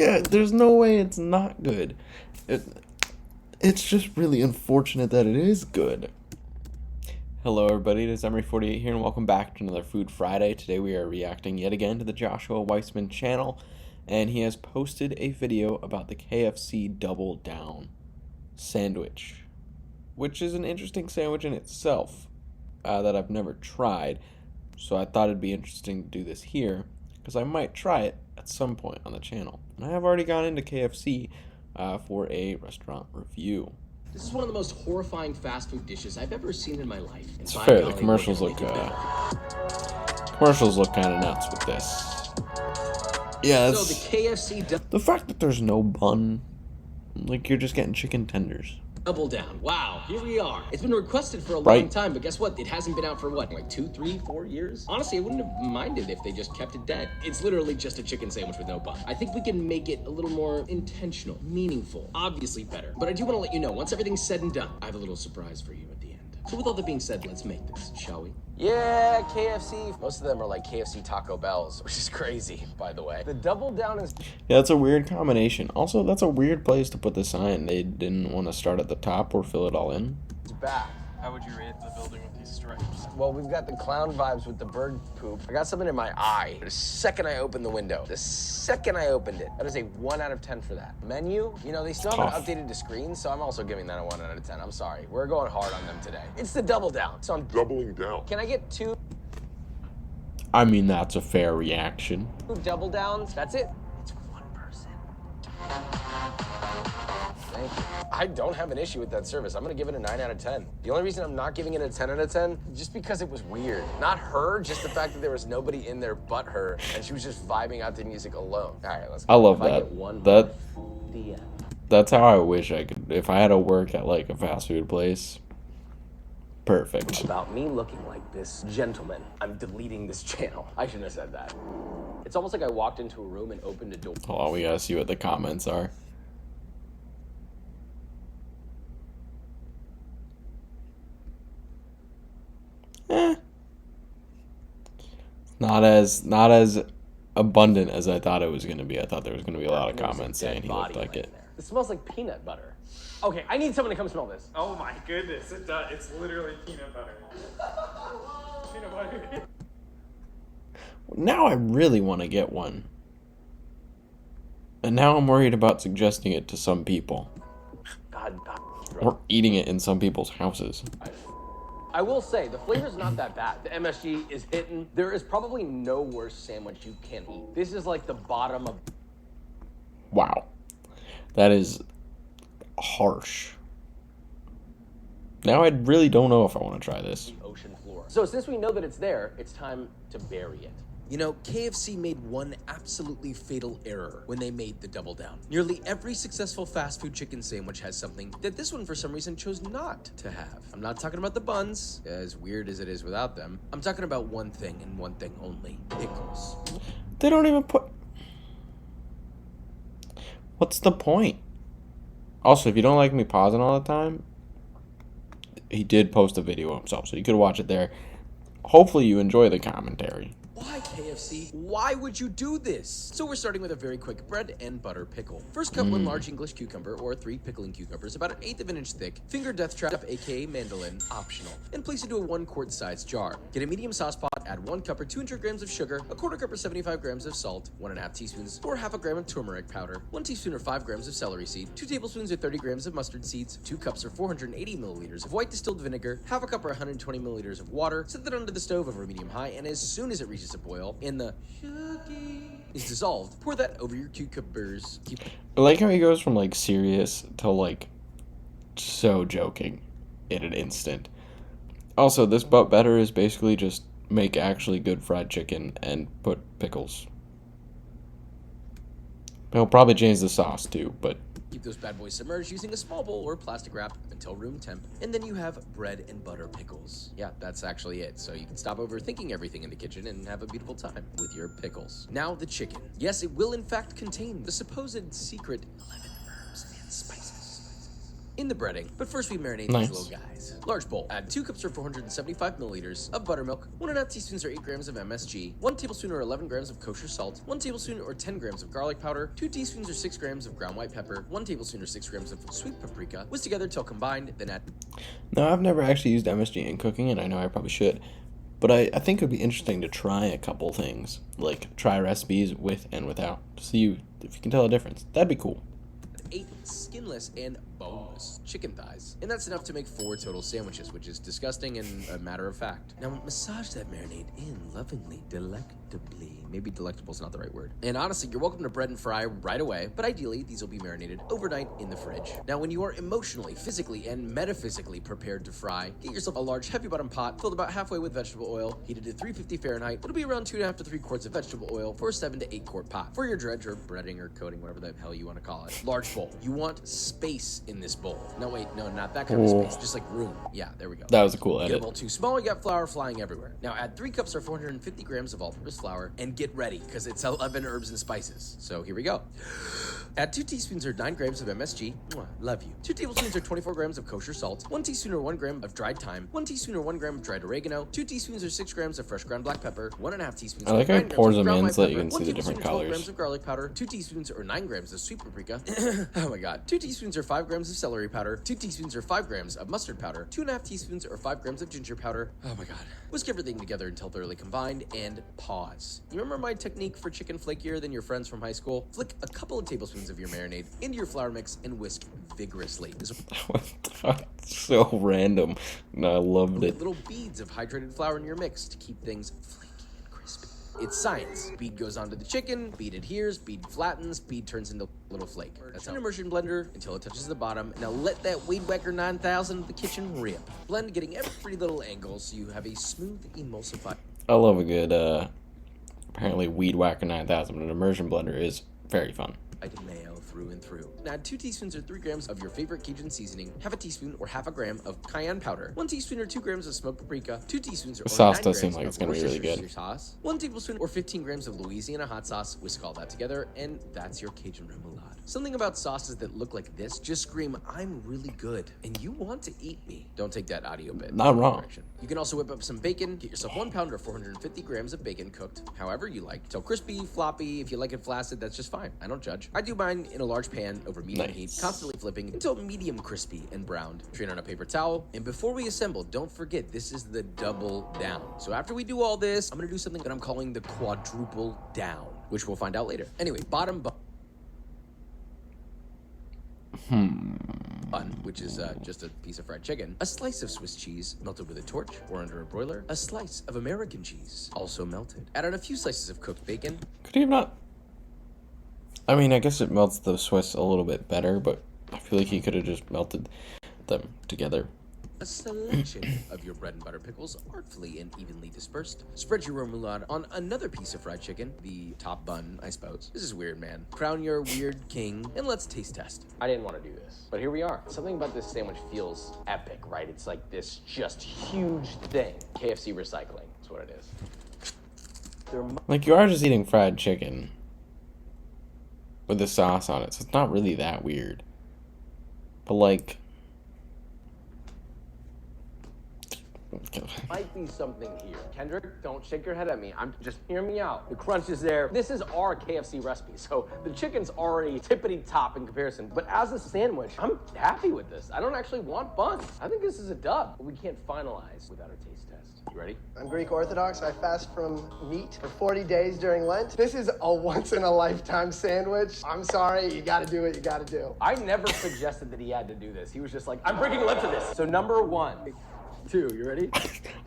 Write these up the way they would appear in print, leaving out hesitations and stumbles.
Yeah, there's no way it's not good. It's just really unfortunate that it is good. Hello everybody, it is Emery48 here and welcome back to another Food Friday. Today we are reacting yet again to the Joshua Weissman channel, and he has posted a video about the KFC Double Down sandwich, which is an interesting sandwich in itself that I've never tried. So I thought it'd be interesting to do this here because I might try it at some point on the channel. And I have already gone into KFC for a restaurant review. This is one of the most horrifying fast food dishes I've ever seen in my life. It's fair. The commercials look kind of nuts with this. Yeah. So the KFC the fact that there's no bun, like you're just getting chicken tenders. Double Down. Wow, here we are. It's been requested for a long time, but guess what? It hasn't been out for what, like 2, 3, 4 years? Honestly, I wouldn't have minded if they just kept it dead. It's literally just a chicken sandwich with no bun. I think we can make it a little more intentional, meaningful, obviously better. But I do want to let you know, once everything's said and done, I have a little surprise for you at the end. So with all that being said, let's make this, shall we? Yeah, KFC. Most of them are like KFC Taco Bells, which is crazy, by the way. The Double Down is... Yeah, that's a weird combination. Also, that's a weird place to put the sign. They didn't want to start at the top or fill it all in. It's back. How would you rate the building with these stripes? Well, we've got the clown vibes with the bird poop. I got something in my eye. The second I opened the window, that is a 1 out of 10 for that. Menu, you know, they still haven't updated the screen, so I'm also giving that a 1 out of 10. I'm sorry. We're going hard on them today. It's the Double Down. So I'm doubling down. Can I get 2? I mean, that's a fair reaction. 2 Double Downs? That's it. It's for 1 person. Thank you. I don't have an issue with that service. I'm gonna give it a 9 out of 10. The only reason I'm not giving it a 10 out of 10, just because it was weird. Not her, just the fact that there was nobody in there but her, and she was just vibing out to music alone. All right, let's go. I love that. That's how I wish I could. If I had to work at like a fast food place. Perfect. About me looking like this gentleman, I'm deleting this channel. I shouldn't have said that. It's almost like I walked into a room and opened a door. Hold on, we gotta see what the comments are. Not as abundant as I thought it was going to be. I thought there was going to be a lot of comments saying he looked like it. It smells like peanut butter. Okay, I need someone to come smell this. Oh my goodness, it does. It's literally peanut butter. Peanut butter. Now I really want to get one. And now I'm worried about suggesting it to some people. Or eating it in some people's houses. I will say, the flavor's not that bad. The MSG is hitting. There is probably no worse sandwich you can eat. This is like the bottom of... Wow. That is harsh. Now I really don't know if I want to try this. Ocean floor. So since we know that it's there, it's time to bury it. You know, KFC made one absolutely fatal error when they made the Double Down. Nearly every successful fast food chicken sandwich has something that this one for some reason chose not to have. I'm not talking about the buns, as weird as it is without them. I'm talking about one thing and one thing only: pickles. They don't even put... What's the point? Also, if you don't like me pausing all the time, he did post a video himself, so you could watch it there. Hopefully you enjoy the commentary. Why, KFC? Why would you do this? So we're starting with a very quick bread and butter pickle. First, cut 1 large English cucumber, or 3 pickling cucumbers, about 1/8 of an inch thick. Finger death trap, aka mandolin, optional. And place into a 1-quart size jar. Get a medium sauce pot, add 1 cup or 200 grams of sugar, 1/4 cup or 75 grams of salt, 1.5 teaspoons or 1/2 gram of turmeric powder, 1 teaspoon or 5 grams of celery seed, 2 tablespoons or 30 grams of mustard seeds, 2 cups or 480 milliliters of white distilled vinegar, 1/2 cup or 120 milliliters of water. Set that under the stove over medium-high, and as soon as it reaches a boil, and the is dissolved, pour that over your cucumbers. I like how he goes from like serious to like so joking in an instant. Also, this but better is basically just make actually good fried chicken and put pickles. He'll probably change the sauce too, but keep those bad boys submerged using a small bowl or plastic wrap until room temp. And then you have bread and butter pickles. Yeah, that's actually it. So you can stop overthinking everything in the kitchen and have a beautiful time with your pickles. Now the chicken. Yes, it will in fact contain the supposed secret 11 herbs and spices. in the breading, but first we marinate Nice. these little guys. Large bowl. Add 2 cups or 475 milliliters of buttermilk, 1.5 teaspoons or 8 grams of MSG, 1 tablespoon or 11 grams of kosher salt, 1 tablespoon or 10 grams of garlic powder, 2 teaspoons or 6 grams of ground white pepper, 1 tablespoon or 6 grams of sweet paprika. Whisk together till combined, then add. Now, I've never actually used MSG in cooking, and I know I probably should. But I think it would be interesting to try a couple things. Like, try recipes with and without. To see if you can tell a difference. That'd be cool. 8 skinless and boneless chicken thighs. And that's enough to make 4 total sandwiches, which is disgusting and a matter of fact. Now massage that marinade in lovingly, delectably. Maybe delectable is not the right word. And honestly, you're welcome to bread and fry right away, but ideally these will be marinated overnight in the fridge. Now when you are emotionally, physically, and metaphysically prepared to fry, get yourself a large heavy bottom pot filled about halfway with vegetable oil, heated to 350 Fahrenheit. It'll be around 2.5 to 3 quarts of vegetable oil for a 7 to 8 quart pot. For your dredge or breading or coating, whatever the hell you want to call it. Large bowl. You want space in this bowl. No, wait, no, not that kind of space. Just like room. Yeah, there we go. That was a cool Get a edit. bowl too small, you got flour flying everywhere. Now add 3 cups or 450 grams of all-purpose flour and get ready, because it's 11 herbs and spices. So here we go. Add 2 teaspoons or 9 grams of MSG. Mwah, love you. 2 tablespoons or 24 grams of kosher salt. 1 teaspoon or 1 gram of dried thyme. 1 teaspoon or 1 gram of dried oregano. 2 teaspoons or 6 grams of fresh ground black pepper. 1.5 teaspoons. I like how or he 9 grams pours of them ground in white so that you pepper, can see 1 the tablespoon different or 12 colors. grams of garlic powder. 2 teaspoons or 9 grams of sweet paprika. Oh my god. 2 teaspoons or 5 grams of celery powder. 2 teaspoons or 5 grams of mustard powder. 2.5 teaspoons or 5 grams of ginger powder. Oh my god. Whisk everything together until thoroughly combined and pause. You remember my technique for chicken flakier than your friends from high school? Flick a couple of tablespoons of your marinade into your flour mix and whisk vigorously. So random. No, I loved it. Little beads of hydrated flour in your mix to keep things flaky and crispy. It's science. Bead goes onto the chicken, bead adheres, bead flattens, bead turns into a little flake. That's an immersion blender until it touches the bottom. Now let that Weed Whacker 9000 of the kitchen rip. Blend getting every little angle so you have a smooth emulsified. I love a good, apparently Weed Whacker 9000, but an immersion blender is very fun. Mayo through and through. Now add 2 teaspoons or 3 grams of your favorite Cajun seasoning, half a teaspoon or half a gram of cayenne powder, 1 teaspoon or 2 grams of smoked paprika, 2 teaspoons or The sauce 9 does seem grams like it's of gonna be really Worcestershire good. sauce, 1 tablespoon or 15 grams of Louisiana hot sauce. Whisk all that together, and that's your Cajun remoulade. Something about sauces that look like this just scream, I'm really good, and you want to eat me. Don't take that audio bit. Not wrong. Correction. You can also whip up some bacon. Get yourself 1 pound or 450 grams of bacon cooked however you like. Till crispy, floppy. If you like it flaccid, that's just fine. I don't judge. I do mine in a large pan over medium Nice. heat, constantly flipping until medium crispy and browned. Drain on a paper towel. And before we assemble, don't forget this is the double down. So after we do all this, I'm gonna do something that I'm calling the quadruple down, which we'll find out later. Anyway, bun, which is just a piece of fried chicken, a slice of Swiss cheese melted with a torch or under a broiler, a slice of American cheese also melted. Add on a few slices of cooked bacon. Could he have not? I mean, I guess it melts the Swiss a little bit better, but I feel like he could have just melted them together. A selection of your bread and butter pickles, artfully and evenly dispersed. Spread your remoulade on another piece of fried chicken, the top bun, I suppose. This is weird, man. Crown your weird king, and let's taste test. I didn't want to do this, but here we are. Something about this sandwich feels epic, right? It's like this just huge thing. KFC recycling is what it is. Like, you are just eating fried chicken with the sauce on it, so it's not really that weird. But, like... Might be something here. Kendrick, don't shake your head at me. I'm just hear me out. The crunch is there. This is our KFC recipe, so the chicken's already tippity top in comparison. But as a sandwich, I'm happy with this. I don't actually want buns. I think this is a dub. But we can't finalize without a taste test. You ready? I'm Greek Orthodox. I fast from meat for 40 days during Lent. This is a once-in-a-lifetime sandwich. I'm sorry, you gotta do what you gotta do. I never suggested that he had to do this. He was just like, I'm breaking Lent to this. So number 1. 2, you ready?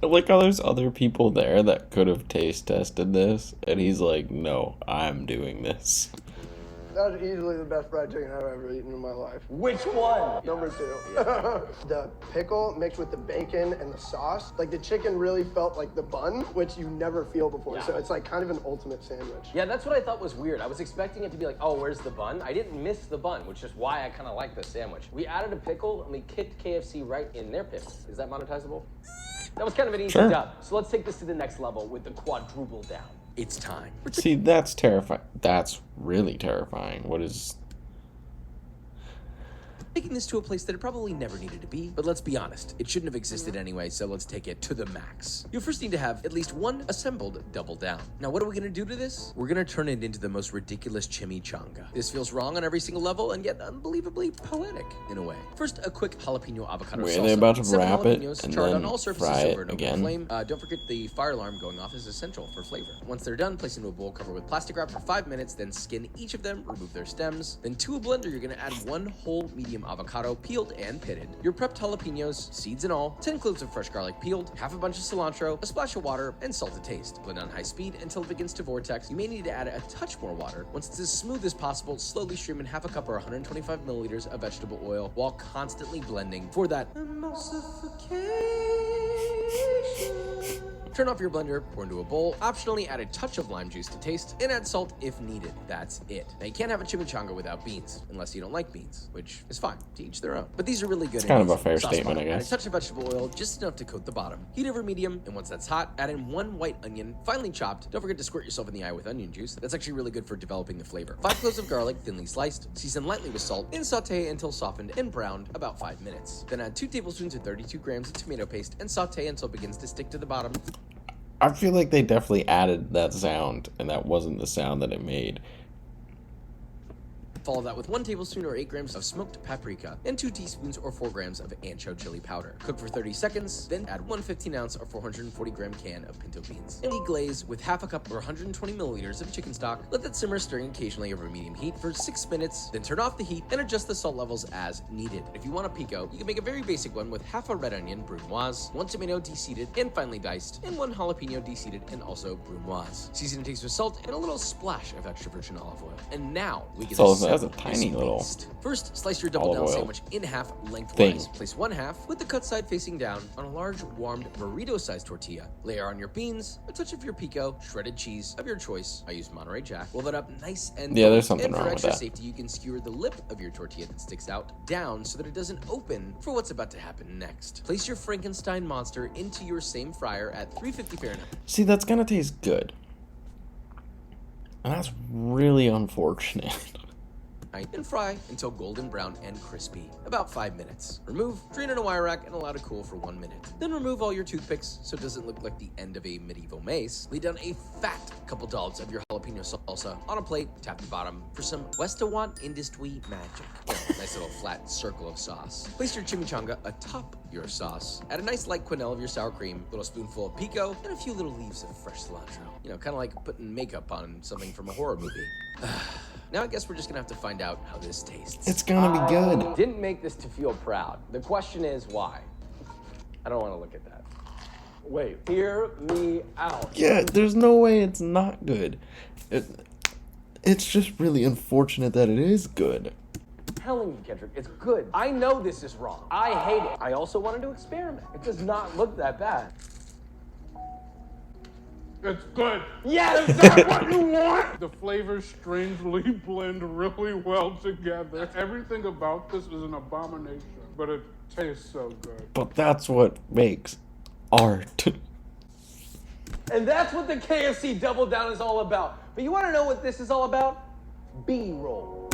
I like how there's other people there that could have taste tested this, and he's like, no, I'm doing this. That was easily the best fried chicken I've ever eaten in my life. Which one? Number 2. The pickle mixed with the bacon and the sauce, like the chicken really felt like the bun, which you never feel before. Yeah. So it's like kind of an ultimate sandwich. Yeah, that's what I thought was weird. I was expecting it to be like, oh, where's the bun? I didn't miss the bun, which is why I kind of like this sandwich. We added a pickle and we kicked KFC right in their pickle. Is that monetizable? That was kind of an easy Sure. dub. So let's take this to the next level with the quadruple down. It's time. See, that's terrifying. That's really terrifying. What is... taking this to a place that it probably never needed to be, but let's be honest, it shouldn't have existed anyway, so let's take it to the max. You'll first need to have at least one assembled double down. Now, what are we gonna do to this? We're gonna turn it into the most ridiculous chimichanga. This feels wrong on every single level, and yet unbelievably poetic in a way. First, a quick jalapeno avocado Wait, salsa. are they about to 7 wrap it jalapenos and charred then on all surfaces fry it over an open again? flame. Don't forget the fire alarm going off is essential for flavor. Once they're done, place into a bowl, cover with plastic wrap for 5 minutes, then skin each of them, remove their stems. Then to a blender, you're gonna add 1 whole medium avocado, peeled and pitted, your prepped jalapenos, seeds and all, 10 cloves of fresh garlic peeled, half a bunch of cilantro, a splash of water, and salt to taste. Blend on high speed until it begins to vortex. You may need to add a touch more water. Once it's as smooth as possible, slowly stream in half a cup or 125 milliliters of vegetable oil while constantly blending for that emulsification. Turn off your blender, pour into a bowl, optionally add a touch of lime juice to taste, and add salt if needed. That's it. Now you can't have a chimichanga without beans, unless you don't like beans, which is fine, to each their own. But these are really good. It's kind of a easy. fair Sauce statement, I bottom. Add a guess. touch of vegetable oil, just enough to coat the bottom. Heat over medium, and once that's hot, add in 1 white onion, finely chopped. Don't forget to squirt yourself in the eye with onion juice. That's actually really good for developing the flavor. 5 cloves of garlic, thinly sliced. Season lightly with salt, and saute until softened and browned, about 5 minutes. Then add 2 tablespoons or 32 grams of tomato paste, and saute until it begins to stick to the bottom. I feel like they definitely added that sound, and that wasn't the sound that it made. Follow that with 1 tablespoon or 8 grams of smoked paprika and 2 teaspoons or 4 grams of ancho chili powder. Cook for 30 seconds, then add 1 15-ounce or 440 gram can of pinto beans. And deglaze with half a cup or 120 milliliters of chicken stock. Let that simmer, stirring occasionally over medium heat for 6 minutes, then turn off the heat and adjust the salt levels as needed. If you want a pico, you can make a very basic one with half a red onion, brunoise, 1 tomato de-seeded and finely diced, and 1 jalapeno de-seeded and also brunoise. Season and taste with salt and a little splash of extra virgin olive oil. And now we can That's a tiny little First, slice your double down olive oil sandwich in half lengthwise. thing. Place 1 half with the cut side facing down on a large warmed burrito-sized tortilla. Layer on your beans, a touch of your pico, shredded cheese of your choice. I use Monterey Jack. Roll that up nice and Yeah, there's thin. something And wrong for with extra that. safety, you can skewer the lip of your tortilla that sticks out down so that it doesn't open for what's about to happen next. Place your Frankenstein monster into your same fryer at 350 Fahrenheit. See, that's gonna taste good. And that's really unfortunate. And fry until golden brown and crispy, about 5 minutes. Remove, drain in a wire rack, and allow to cool for 1 minute. Then remove all your toothpicks so it doesn't look like the end of a medieval mace. Lay down a fat couple dollops of your jalapeno salsa on a plate, tap the bottom for some Westawant Industry magic. Nice little flat circle of sauce. Place your chimichanga atop your sauce. Add a nice light quenelle of your sour cream, a little spoonful of pico, and a few little leaves of fresh cilantro. You know, kind of like putting makeup on something from a horror movie. Now I guess we're just gonna have to find out how this tastes. It's gonna be good. Didn't make this to feel proud. The question is why? I don't want to look at that. Wait, hear me out. Yeah, there's no way it's not good. It's just really unfortunate that it is good. I'm telling you, Kendrick, it's good. I know this is wrong. I hate it. I also wanted to experiment. It does not look that bad. It's good. Yes, that's what you want! The flavors strangely blend really well together. Everything about this is an abomination, but it tastes so good. But that's what makes art. And that's what the KFC Double Down is all about. But you want to know what this is all about? B-roll.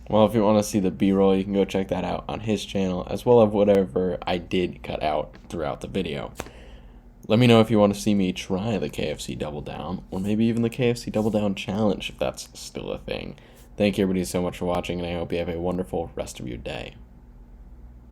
Well, if you want to see the B-roll, you can go check that out on his channel, as well as whatever I did cut out throughout the video. Let me know if you want to see me try the KFC Double Down, or maybe even the KFC Double Down Challenge, if that's still a thing. Thank you everybody so much for watching, and I hope you have a wonderful rest of your day.